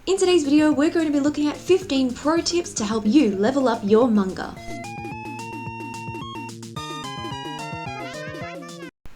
In today's video, we're going to be looking at 15 pro tips to help you level up your manga.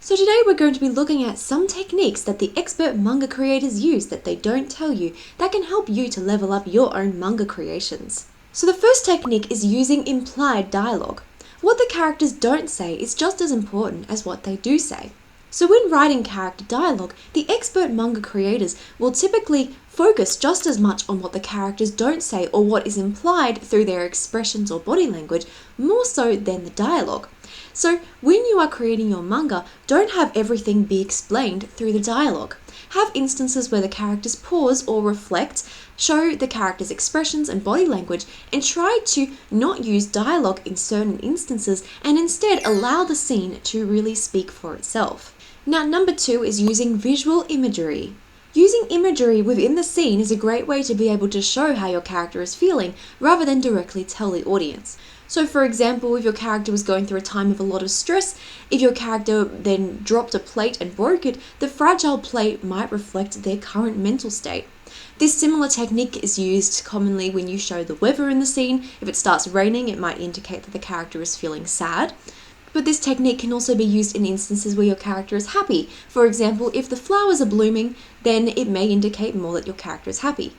So today we're going to be looking at some techniques that the expert manga creators use that they don't tell you that can help you to level up your own manga creations. So the first technique is using implied dialogue. What the characters don't say is just as important as what they do say. So when writing character dialogue, the expert manga creators will typically focus just as much on what the characters don't say or what is implied through their expressions or body language, more so than the dialogue. So when you are creating your manga, don't have everything be explained through the dialogue. Have instances where the characters pause or reflect, show the characters' expressions and body language, and try to not use dialogue in certain instances and instead allow the scene to really speak for itself. Now, number 2 is using visual imagery. Using imagery within the scene is a great way to be able to show how your character is feeling rather than directly tell the audience. So for example, if your character was going through a time of a lot of stress, if your character then dropped a plate and broke it, the fragile plate might reflect their current mental state. This similar technique is used commonly when you show the weather in the scene. If it starts raining, it might indicate that the character is feeling sad. But this technique can also be used in instances where your character is happy. For example, if the flowers are blooming, then it may indicate more that your character is happy.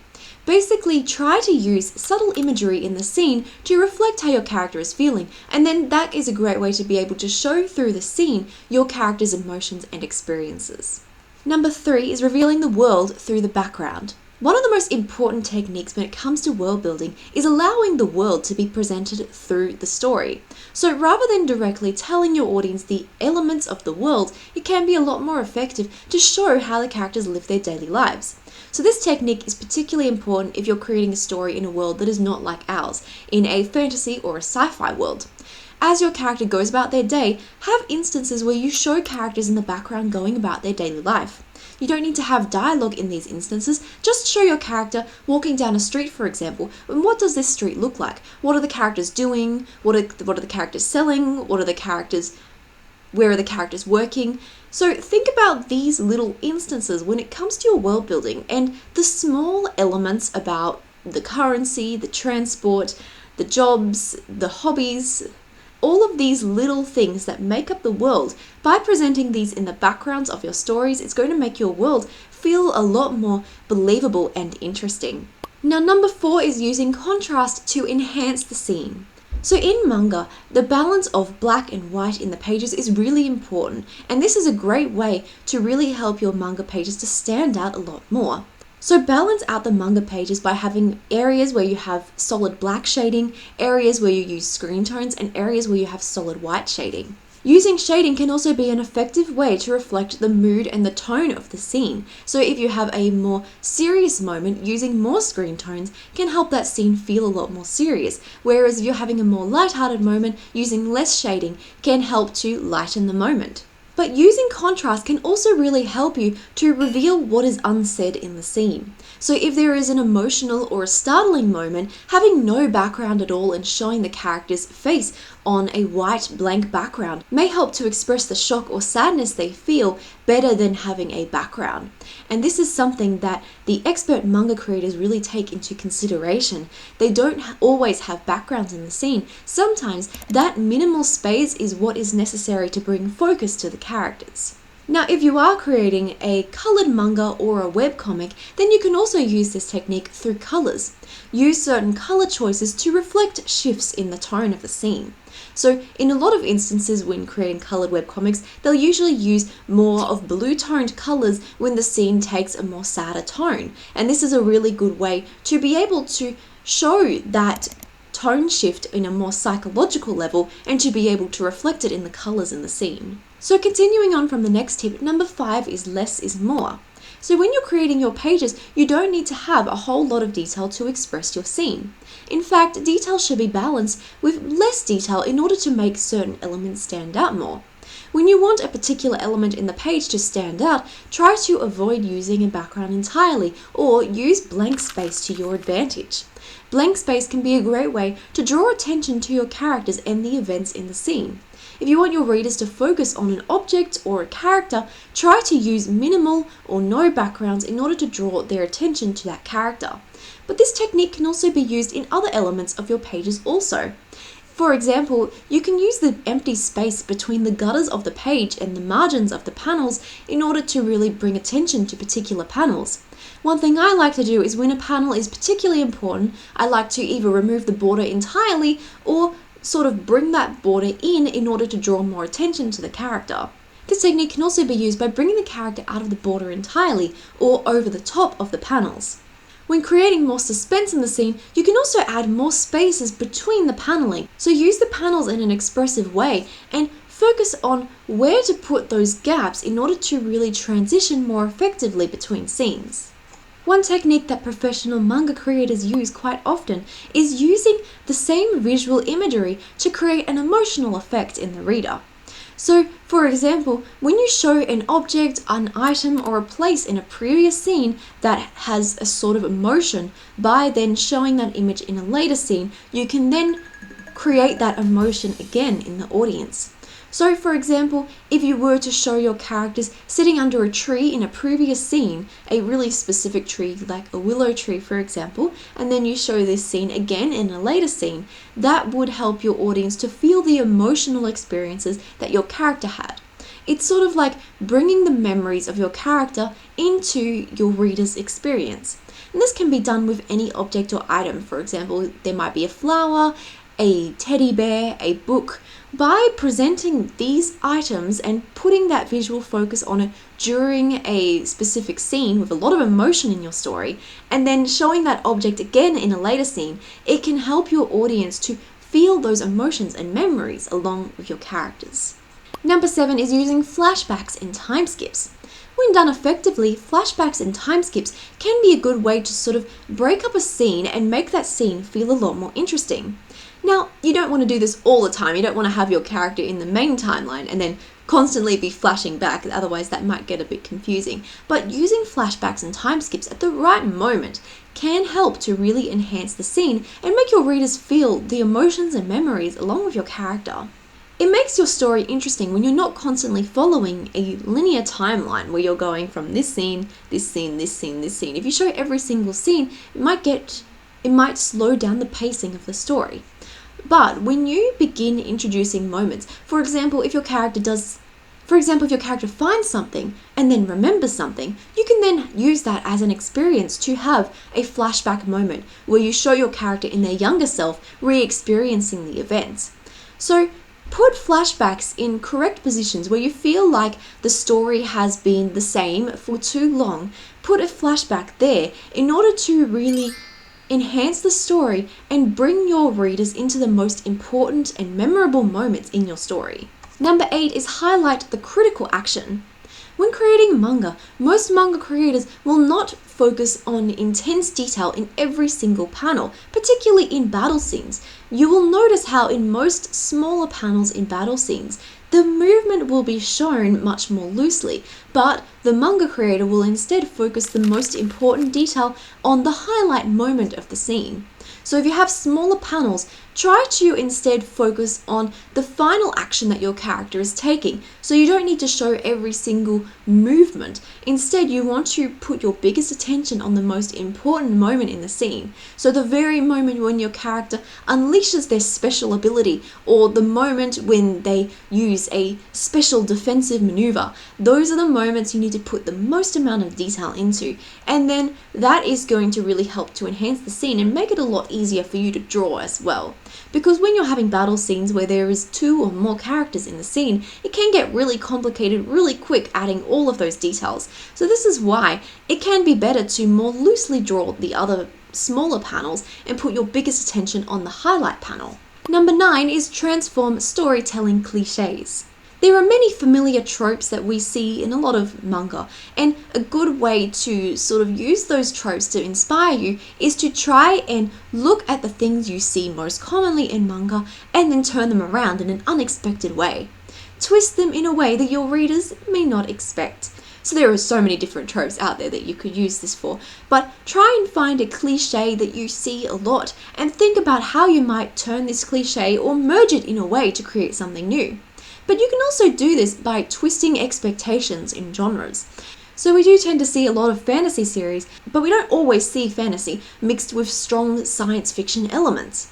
Basically, try to use subtle imagery in the scene to reflect how your character is feeling, and then that is a great way to be able to show through the scene your character's emotions and experiences. Number 3 is revealing the world through the background. One of the most important techniques when it comes to world building is allowing the world to be presented through the story. So rather than directly telling your audience the elements of the world, it can be a lot more effective to show how the characters live their daily lives. So this technique is particularly important if you're creating a story in a world that is not like ours, in a fantasy or a sci-fi world. As your character goes about their day, have instances where you show characters in the background going about their daily life. You don't need to have dialogue in these instances, just show your character walking down a street, for example, and what does this street look like? What are the characters doing? What are the characters selling? Where are the characters working? So think about these little instances when it comes to your world building and the small elements about the currency, the transport, the jobs, the hobbies, all of these little things that make up the world. By presenting these in the backgrounds of your stories, it's going to make your world feel a lot more believable and interesting. Now, number 4 is using contrast to enhance the scene. So in manga, the balance of black and white in the pages is really important, and this is a great way to really help your manga pages to stand out a lot more. So balance out the manga pages by having areas where you have solid black shading, areas where you use screen tones, and areas where you have solid white shading. Using shading can also be an effective way to reflect the mood and the tone of the scene. So if you have a more serious moment, using more screen tones can help that scene feel a lot more serious. Whereas if you're having a more lighthearted moment, using less shading can help to lighten the moment. But using contrast can also really help you to reveal what is unsaid in the scene. So if there is an emotional or a startling moment, having no background at all and showing the character's face on a white blank background may help to express the shock or sadness they feel better than having a background. And this is something that the expert manga creators really take into consideration. They don't always have backgrounds in the scene. Sometimes that minimal space is what is necessary to bring focus to the characters. Now, if you are creating a colored manga or a webcomic, then you can also use this technique through colors. Use certain color choices to reflect shifts in the tone of the scene. So in a lot of instances when creating colored webcomics, they'll usually use more of blue-toned colors when the scene takes a more sadder tone. And this is a really good way to be able to show that tone shift in a more psychological level and to be able to reflect it in the colors in the scene. So continuing on from the next tip, number 5 is less is more. So when you're creating your pages, you don't need to have a whole lot of detail to express your scene. In fact, detail should be balanced with less detail in order to make certain elements stand out more. When you want a particular element in the page to stand out, try to avoid using a background entirely or use blank space to your advantage. Blank space can be a great way to draw attention to your characters and the events in the scene. If you want your readers to focus on an object or a character, try to use minimal or no backgrounds in order to draw their attention to that character. But this technique can also be used in other elements of your pages also. For example, you can use the empty space between the gutters of the page and the margins of the panels in order to really bring attention to particular panels. One thing I like to do is when a panel is particularly important, I like to either remove the border entirely or sort of bring that border in order to draw more attention to the character. This technique can also be used by bringing the character out of the border entirely or over the top of the panels. When creating more suspense in the scene, you can also add more spaces between the paneling. So use the panels in an expressive way and focus on where to put those gaps in order to really transition more effectively between scenes. One technique that professional manga creators use quite often is using the same visual imagery to create an emotional effect in the reader. So, for example, when you show an object, an item, or a place in a previous scene that has a sort of emotion, by then showing that image in a later scene, you can then create that emotion again in the audience. So, for example, if you were to show your characters sitting under a tree in a previous scene, a really specific tree like a willow tree, for example, and then you show this scene again in a later scene, that would help your audience to feel the emotional experiences that your character had. It's sort of like bringing the memories of your character into your reader's experience. And this can be done with any object or item. For example, there might be a flower, a teddy bear, a book. By presenting these items and putting that visual focus on it during a specific scene with a lot of emotion in your story, and then showing that object again in a later scene, it can help your audience to feel those emotions and memories along with your characters. Number 7 is using flashbacks and time skips. When done effectively, flashbacks and time skips can be a good way to sort of break up a scene and make that scene feel a lot more interesting. Now, you don't want to do this all the time. You don't want to have your character in the main timeline and then constantly be flashing back, otherwise that might get a bit confusing. But using flashbacks and time skips at the right moment can help to really enhance the scene and make your readers feel the emotions and memories along with your character. It makes your story interesting when you're not constantly following a linear timeline where you're going from this scene, this scene, this scene, this scene. If you show every single scene, it might slow down the pacing of the story. But when you begin introducing moments, for example, if your character finds something and then remembers something, you can then use that as an experience to have a flashback moment where you show your character in their younger self re-experiencing the events. So put flashbacks in correct positions where you feel like the story has been the same for too long. Put a flashback there in order to really enhance the story and bring your readers into the most important and memorable moments in your story. Number 8 is highlight the critical action. When creating manga, most manga creators will not focus on intense detail in every single panel, particularly in battle scenes. You will notice how in most smaller panels in battle scenes, the movement will be shown much more loosely, but the manga creator will instead focus the most important detail on the highlight moment of the scene. So if you have smaller panels, try to instead focus on the final action that your character is taking. So you don't need to show every single movement. Instead, you want to put your biggest attention on the most important moment in the scene. So the very moment when your character unleashes their special ability, or the moment when they use a special defensive maneuver, those are the moments you need to put the most amount of detail into. And then that is going to really help to enhance the scene and make it a lot easier for you to draw as well. Because when you're having battle scenes where there is 2 or more characters in the scene, it can get really complicated really quick adding all of those details. So this is why it can be better to more loosely draw the other smaller panels and put your biggest attention on the highlight panel. Number 9 is transform storytelling cliches. There are many familiar tropes that we see in a lot of manga, and a good way to sort of use those tropes to inspire you is to try and look at the things you see most commonly in manga and then turn them around in an unexpected way. Twist them in a way that your readers may not expect. So there are so many different tropes out there that you could use this for, but try and find a cliche that you see a lot and think about how you might turn this cliche or merge it in a way to create something new. But you can also do this by twisting expectations in genres. So we do tend to see a lot of fantasy series, but we don't always see fantasy mixed with strong science fiction elements.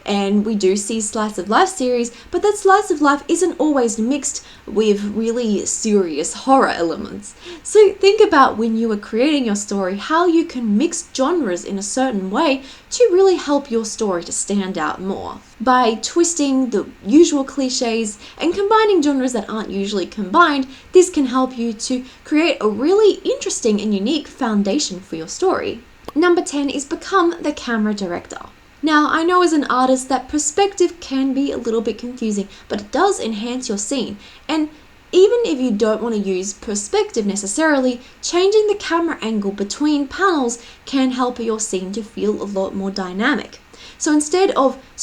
And we do see slice of life series, but that slice of life isn't always mixed with really serious horror elements. So think about when you are creating your story, how you can mix genres in a certain way to really help your story to stand out more. By twisting the usual cliches and combining genres that aren't usually combined, this can help you to create a really interesting and unique foundation for your story. Number 10 is become the camera director. Now, I know as an artist that perspective can be a little bit confusing, but it does enhance your scene. And even if you don't want to use perspective necessarily, changing the camera angle between panels can help your scene to feel a lot more dynamic. So if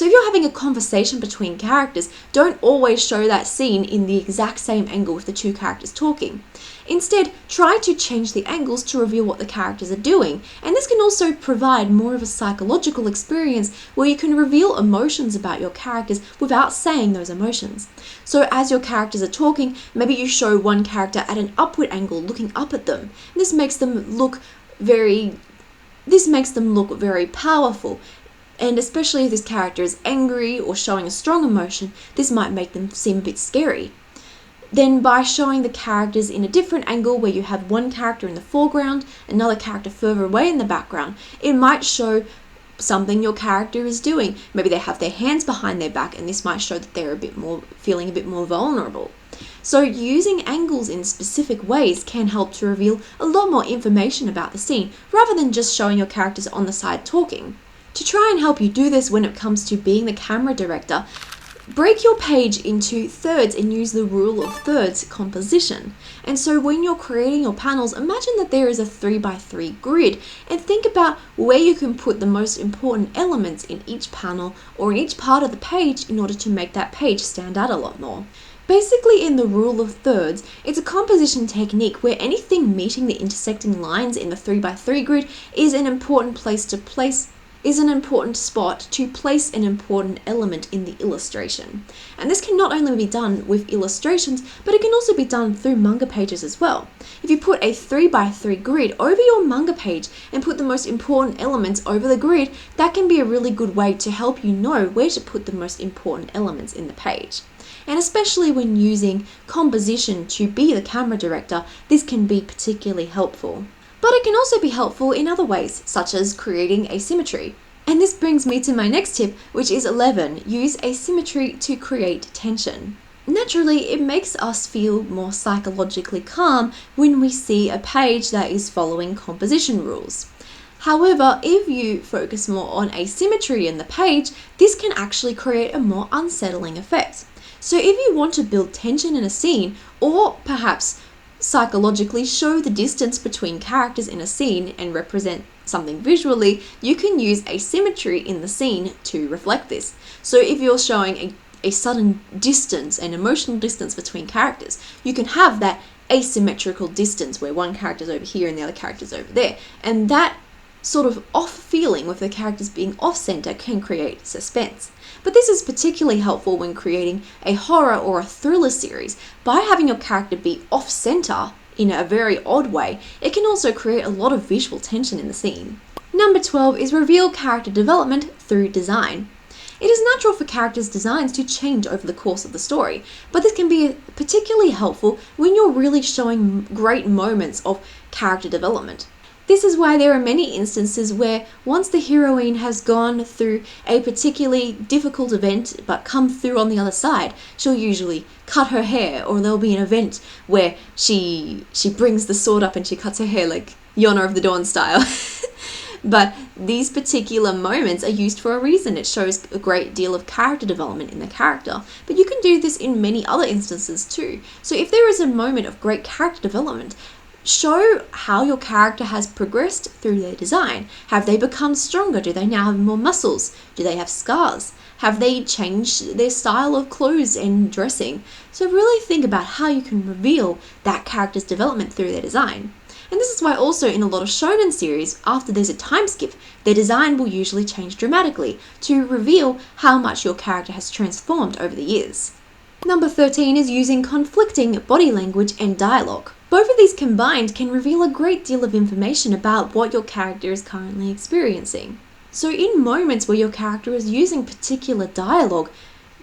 you're having a conversation between characters, don't always show that scene in the exact same angle with the two characters talking. Instead, try to change the angles to reveal what the characters are doing. And this can also provide more of a psychological experience where you can reveal emotions about your characters without saying those emotions. So as your characters are talking, maybe you show one character at an upward angle looking up at them. This makes them look very powerful. And especially if this character is angry or showing a strong emotion, this might make them seem a bit scary. Then by showing the characters in a different angle where you have one character in the foreground, another character further away in the background, it might show something your character is doing. Maybe they have their hands behind their back, and this might show that they're feeling a bit more vulnerable. So using angles in specific ways can help to reveal a lot more information about the scene, rather than just showing your characters on the side talking. To try and help you do this when it comes to being the camera director, break your page into thirds and use the rule of thirds composition. And so when you're creating your panels, imagine that there is a 3x3 grid and think about where you can put the most important elements in each panel or in each part of the page in order to make that page stand out a lot more. Basically, in the rule of thirds, it's a composition technique where anything meeting the intersecting lines in the 3x3 grid is an important spot to place an important element in the illustration. And this can not only be done with illustrations, but it can also be done through manga pages as well. If you put a 3x3 grid over your manga page and put the most important elements over the grid, that can be a really good way to help you know where to put the most important elements in the page. And especially when using composition to be the camera director, this can be particularly helpful. But it can also be helpful in other ways, such as creating asymmetry. And this brings me to my next tip, which is 11. Use asymmetry to create tension. Naturally, it makes us feel more psychologically calm when we see a page that is following composition rules. However, if you focus more on asymmetry in the page, this can actually create a more unsettling effect. So if you want to build tension in a scene, or perhaps psychologically show the distance between characters in a scene and represent something visually, you can use asymmetry in the scene to reflect this. So if you're showing a sudden distance, an emotional distance between characters, you can have that asymmetrical distance where one character's over here and the other character's over there. And that sort of off feeling with the characters being off center can create suspense. But this is particularly helpful when creating a horror or a thriller series. By having your character be off center in a very odd way, it can also create a lot of visual tension in the scene. Number 12 is reveal character development through design. It is natural for characters' designs to change over the course of the story, but this can be particularly helpful when you're really showing great moments of character development. This is why there are many instances where once the heroine has gone through a particularly difficult event but come through on the other side, she'll usually cut her hair, or there'll be an event where she brings the sword up and she cuts her hair like Yona of the Dawn style. But these particular moments are used for a reason. It shows a great deal of character development in the character. But you can do this in many other instances too. So if there is a moment of great character development, show how your character has progressed through their design. Have they become stronger? Do they now have more muscles? Do they have scars? Have they changed their style of clothes and dressing? So really think about how you can reveal that character's development through their design. And this is why also in a lot of shonen series, after there's a time skip, their design will usually change dramatically to reveal how much your character has transformed over the years. Number 13 is using conflicting body language and dialogue. Both of these combined can reveal a great deal of information about what your character is currently experiencing. So in moments where your character is using particular dialogue,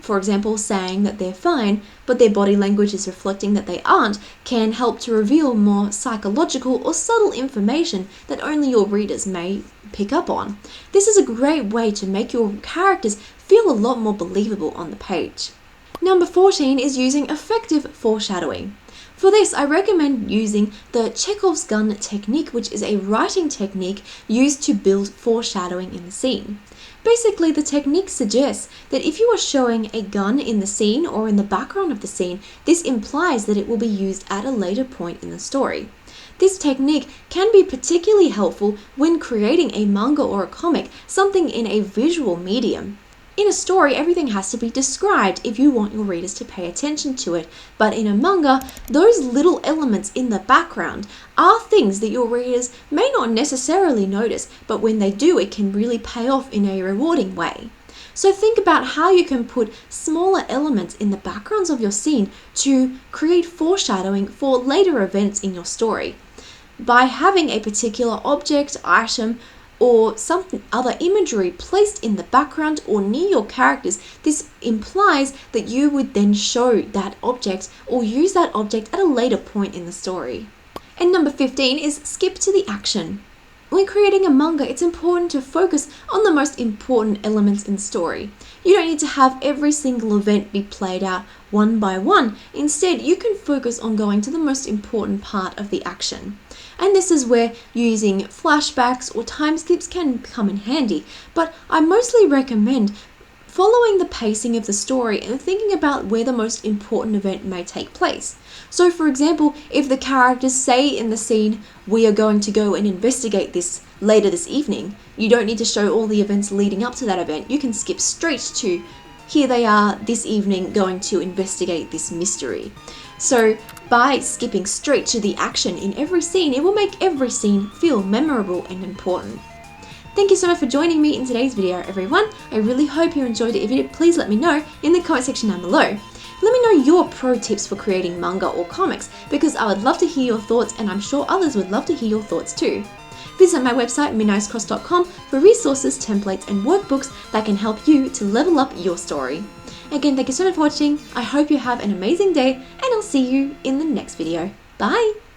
for example, saying that they're fine, but their body language is reflecting that they aren't, can help to reveal more psychological or subtle information that only your readers may pick up on. This is a great way to make your characters feel a lot more believable on the page. Number 14 is using effective foreshadowing. For this, I recommend using the Chekhov's gun technique, which is a writing technique used to build foreshadowing in the scene. Basically, the technique suggests that if you are showing a gun in the scene or in the background of the scene, this implies that it will be used at a later point in the story. This technique can be particularly helpful when creating a manga or a comic, something in a visual medium. In a story, everything has to be described if you want your readers to pay attention to it, but in a manga, those little elements in the background are things that your readers may not necessarily notice, but when they do, it can really pay off in a rewarding way. So think about how you can put smaller elements in the backgrounds of your scene to create foreshadowing for later events in your story. By having a particular object, item, or some other imagery placed in the background or near your characters, this implies that you would then show that object or use that object at a later point in the story. And number 15 is skip to the action. When creating a manga, it's important to focus on the most important elements in the story. You don't need to have every single event be played out one by one. Instead, you can focus on going to the most important part of the action. And this is where using flashbacks or time skips can come in handy, but I mostly recommend following the pacing of the story and thinking about where the most important event may take place. So for example, if the characters say in the scene, we are going to go and investigate this later this evening, you don't need to show all the events leading up to that event. You can skip straight to, here they are this evening going to investigate this mystery. So by skipping straight to the action in every scene, it will make every scene feel memorable and important. Thank you so much for joining me in today's video, everyone. I really hope you enjoyed it. If you did, please let me know in the comment section down below. Let me know your pro tips for creating manga or comics, because I would love to hear your thoughts, and I'm sure others would love to hear your thoughts too. Visit my website midnightscross.com for resources, templates and workbooks that can help you to level up your story. Again, thank you so much for watching. I hope you have an amazing day, and I'll see you in the next video. Bye!